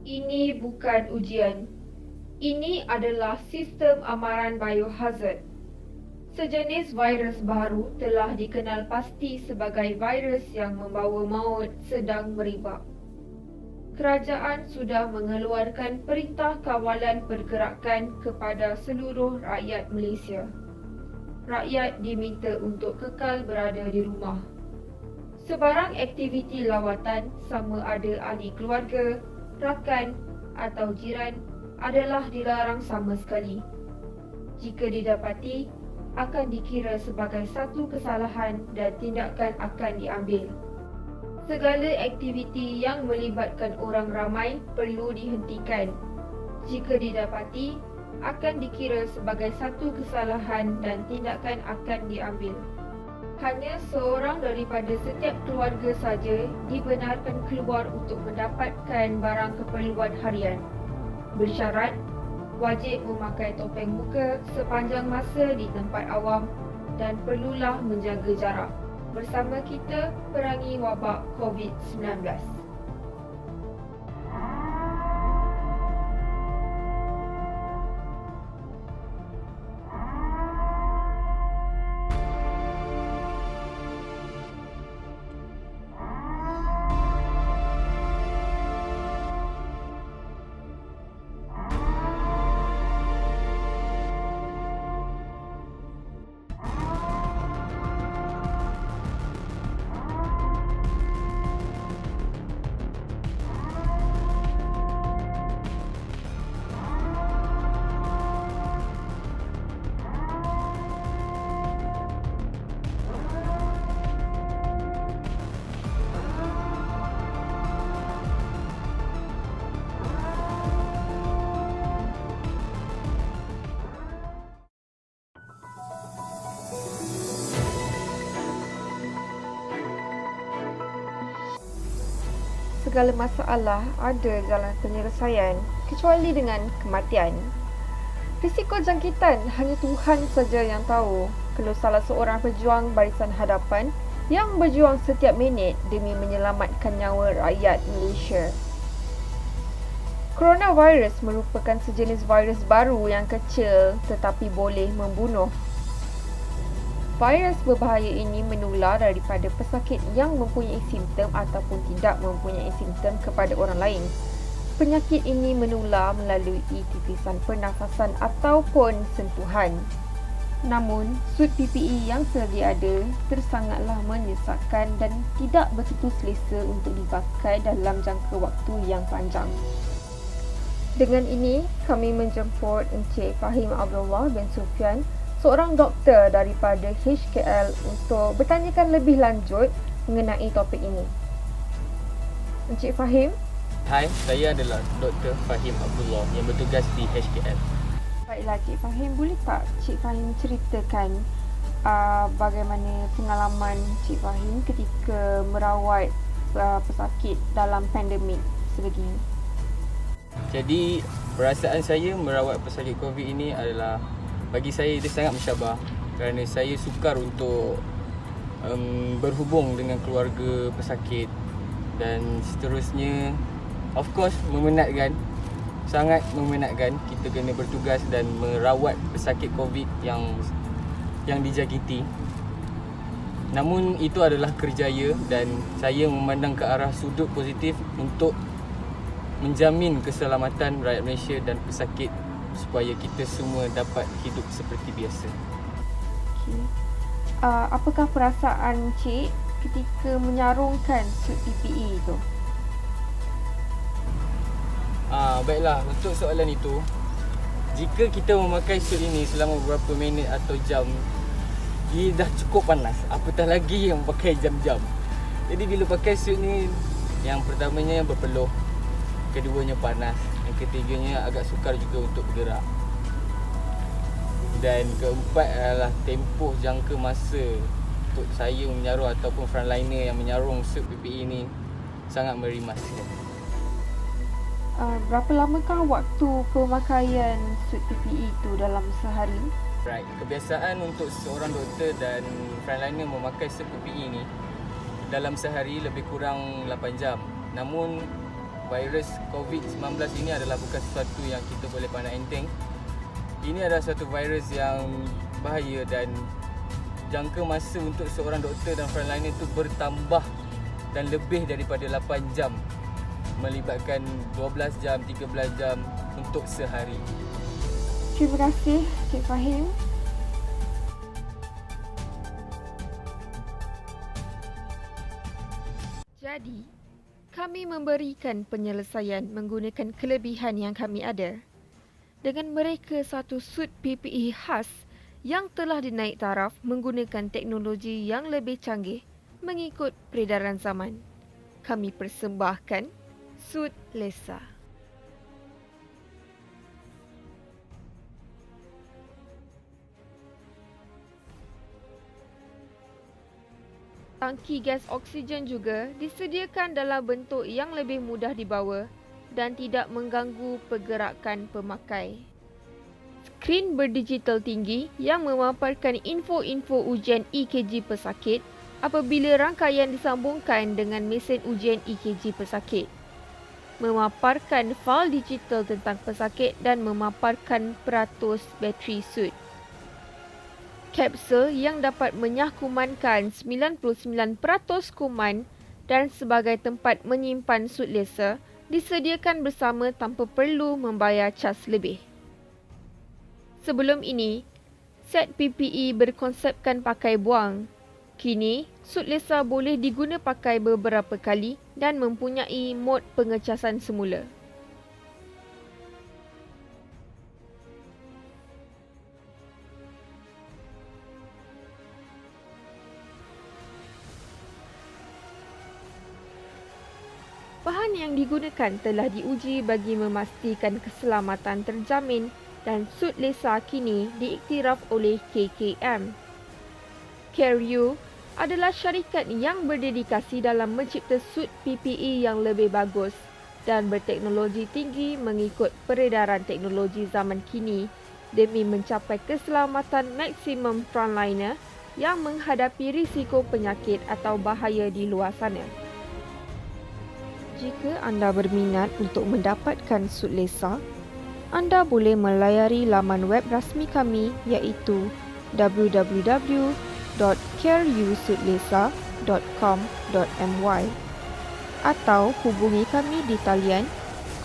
Ini bukan ujian. Ini adalah sistem amaran biohazard. Sejenis virus baru telah dikenal pasti sebagai virus yang membawa maut sedang merebak. Kerajaan sudah mengeluarkan perintah kawalan pergerakan kepada seluruh rakyat Malaysia. Rakyat diminta untuk kekal berada di rumah. Sebarang aktiviti lawatan sama ada ahli keluarga, rakan atau jiran adalah dilarang sama sekali. Jika didapati, akan dikira sebagai satu kesalahan dan tindakan akan diambil. Segala aktiviti yang melibatkan orang ramai perlu dihentikan. Jika didapati, akan dikira sebagai satu kesalahan dan tindakan akan diambil. Hanya seorang daripada setiap keluarga saja dibenarkan keluar untuk mendapatkan barang keperluan harian. Bersyarat, wajib memakai topeng muka sepanjang masa di tempat awam dan perlulah menjaga jarak. Bersama kita perangi wabak COVID-19. Segala masalah ada jalan penyelesaian, kecuali dengan kematian. Risiko jangkitan hanya Tuhan saja yang tahu. Kalau salah seorang pejuang barisan hadapan yang berjuang setiap minit demi menyelamatkan nyawa rakyat Malaysia. Coronavirus merupakan sejenis virus baru yang kecil tetapi boleh membunuh. Virus berbahaya ini menular daripada pesakit yang mempunyai simptom ataupun tidak mempunyai simptom kepada orang lain. Penyakit ini menular melalui titisan pernafasan ataupun sentuhan. Namun, suit PPE yang sedia ada tersangatlah menyesatkan dan tidak begitu selesa untuk dipakai dalam jangka waktu yang panjang. Dengan ini, kami menjemput Encik Fahim Abdullah bin Sufian, seorang doktor daripada HKL untuk bertanyakan lebih lanjut mengenai topik ini. Encik Fahim? Hai, saya adalah Dr. Fahim Abdullah yang bertugas di HKL. Baiklah Cik Fahim, boleh tak Cik Fahim ceritakan bagaimana pengalaman Cik Fahim ketika merawat pesakit dalam pandemik sebegini? Jadi, perasaan saya merawat pesakit COVID ini adalah, bagi saya dia sangat mencabar kerana saya sukar untuk berhubung dengan keluarga pesakit dan seterusnya. Of course, memenatkan, sangat memenatkan kita kena bertugas dan merawat pesakit COVID yang dijangkiti. Namun itu adalah kerjaya dan saya memandang ke arah sudut positif untuk menjamin keselamatan rakyat Malaysia dan pesakit supaya kita semua dapat hidup seperti biasa. Okay. Apakah perasaan Cik ketika menyarungkan suit PPE itu? Baiklah, untuk soalan itu, jika kita memakai suit ini selama beberapa minit atau jam, dia dah cukup panas, apatah lagi yang pakai jam-jam. Jadi bila pakai suit ni, yang pertamanya berpeluh, keduanya panas, yang ketiganya agak sukar juga untuk bergerak, dan keempat adalah tempoh jangka masa untuk saya menyaruh ataupun frontliner yang menyarung suit PPE ini sangat merimaskan. Berapa lamakah waktu pemakaian suit PPE itu dalam sehari? Right, kebiasaan untuk seorang doktor dan frontliner memakai suit PPE ini dalam sehari lebih kurang 8 jam. Namun virus COVID-19 ini adalah bukan sesuatu yang kita boleh pandang enteng. Ini adalah satu virus yang bahaya dan jangka masa untuk seorang doktor dan frontliner itu bertambah dan lebih daripada 8 jam, melibatkan 12 jam, 13 jam untuk sehari. Terima kasih, Cik Fahim. Jadi, kami memberikan penyelesaian menggunakan kelebihan yang kami ada. Dengan mereka satu suit PPE khas yang telah dinaik taraf menggunakan teknologi yang lebih canggih mengikut peredaran zaman. Kami persembahkan suit Lesa. Tangki gas oksigen juga disediakan dalam bentuk yang lebih mudah dibawa dan tidak mengganggu pergerakan pemakai. Skrin berdigital tinggi yang memaparkan info-info ujian EKG pesakit apabila rangkaian disambungkan dengan mesin ujian EKG pesakit. Memaparkan fail digital tentang pesakit dan memaparkan peratus bateri suit. Kapsul yang dapat menyahkumankan 99% kuman dan sebagai tempat menyimpan suit laser disediakan bersama tanpa perlu membayar cas lebih. Sebelum ini, set PPE berkonsepkan pakai buang. Kini, suit laser boleh diguna pakai beberapa kali dan mempunyai mod pengecasan semula. Bahan yang digunakan telah diuji bagi memastikan keselamatan terjamin dan suit laser kini diiktiraf oleh KKM. CareU adalah syarikat yang berdedikasi dalam mencipta suit PPE yang lebih bagus dan berteknologi tinggi mengikut peredaran teknologi zaman kini demi mencapai keselamatan maksimum frontliner yang menghadapi risiko penyakit atau bahaya di luar sana. Jika anda berminat untuk mendapatkan suit laser, anda boleh melayari laman web rasmi kami iaitu www.careussuitlaser.com.my atau hubungi kami di talian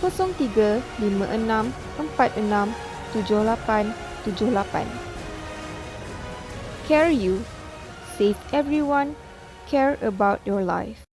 0356467878. CareU, save everyone, care about your life.